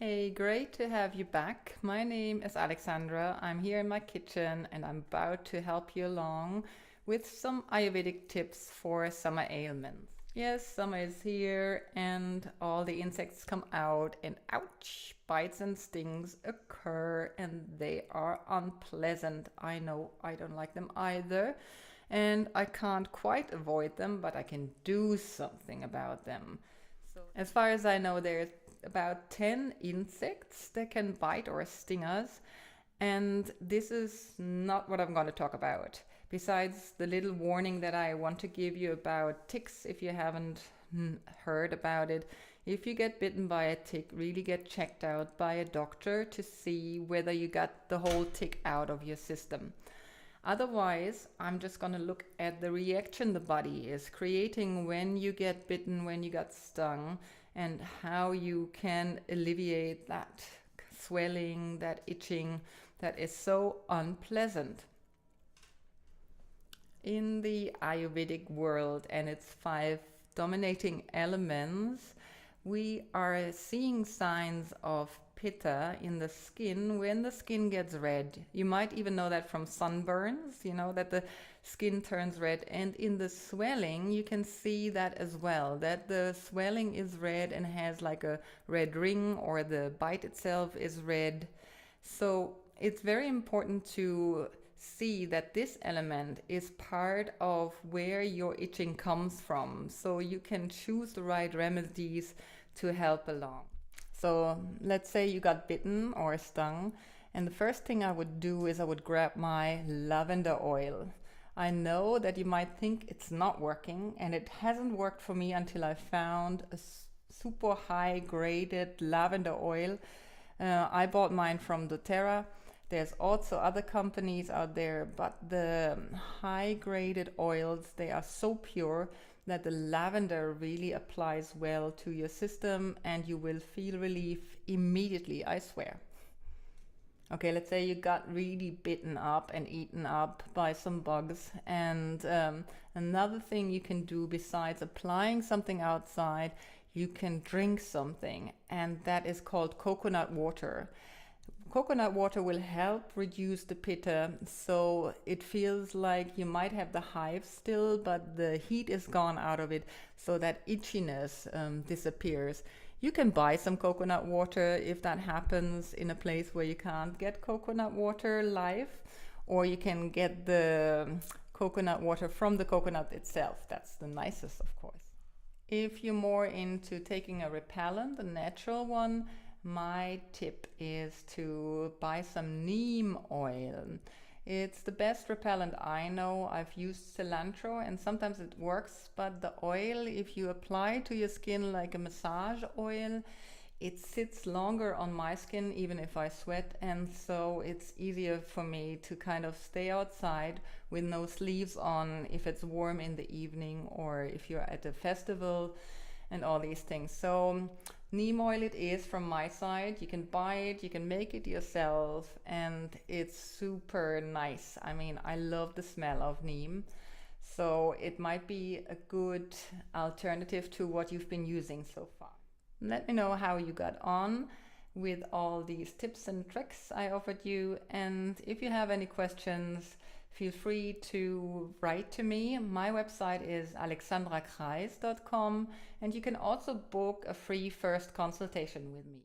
Hey, great to have you back. My name is Alexandra. I'm here in my kitchen and I'm about to help you along with some Ayurvedic tips for summer ailments. Yes, summer is here and all the insects come out and ouch, bites and stings occur and they are unpleasant. I know I don't like them either and I can't quite avoid them, but I can do something about them. As far as I know, there's about 10 insects that can bite or sting us, and this is not what I'm going to talk about. Besides the little warning that I want to give you about ticks, if you haven't heard about it, if you get bitten by a tick, really get checked out by a doctor to see whether you got the whole tick out of your system. Otherwise, I'm just going to look at the reaction the body is creating when you get bitten, when you got stung, and how you can alleviate that swelling, that itching that is so unpleasant. In the Ayurvedic world and its 5 dominating elements, we are seeing signs of pitta in the skin when the skin gets red. You might even know that from sunburns, that the skin turns red. And in the swelling, you can see that as well, that the swelling is red and has like a red ring, or the bite itself is red. So it's very important to see that this element is part of where your itching comes from, so you can choose the right remedies to help along. So let's say you got bitten or stung, and the first thing I would do is I would grab my lavender oil. I know that you might think it's not working, and it hasn't worked for me until I found a super high graded lavender oil. I bought mine from doTERRA. There's also other companies out there, but the high graded oils, they are so pure that the lavender really applies well to your system and you will feel relief immediately, I swear. Okay, let's say you got really bitten up and eaten up by some bugs, and another thing you can do besides applying something outside, you can drink something, and that is called coconut water. Coconut water will help reduce the pitta, so it feels like you might have the hives still, but the heat is gone out of it, so that itchiness disappears. You can buy some coconut water if that happens in a place where you can't get coconut water live, or you can get the coconut water from the coconut itself. That's the nicest, of course. If you're more into taking a repellent, a natural one, my tip is to buy some neem oil. It's the best repellent I know. I've used cilantro and sometimes it works, but the oil, if you apply to your skin like a massage oil, it sits longer on my skin even if I sweat, and so it's easier for me to kind of stay outside with no sleeves on if it's warm in the evening or if you're at a festival and all these things. So neem oil it is from my side. You can buy it, you can make it yourself, and it's super nice. I mean, I love the smell of neem. So it might be a good alternative to what you've been using so far. Let me know how you got on with all these tips and tricks I offered you. And if you have any questions, feel free to write to me. My website is alexandrakreis.com, and you can also book a free first consultation with me.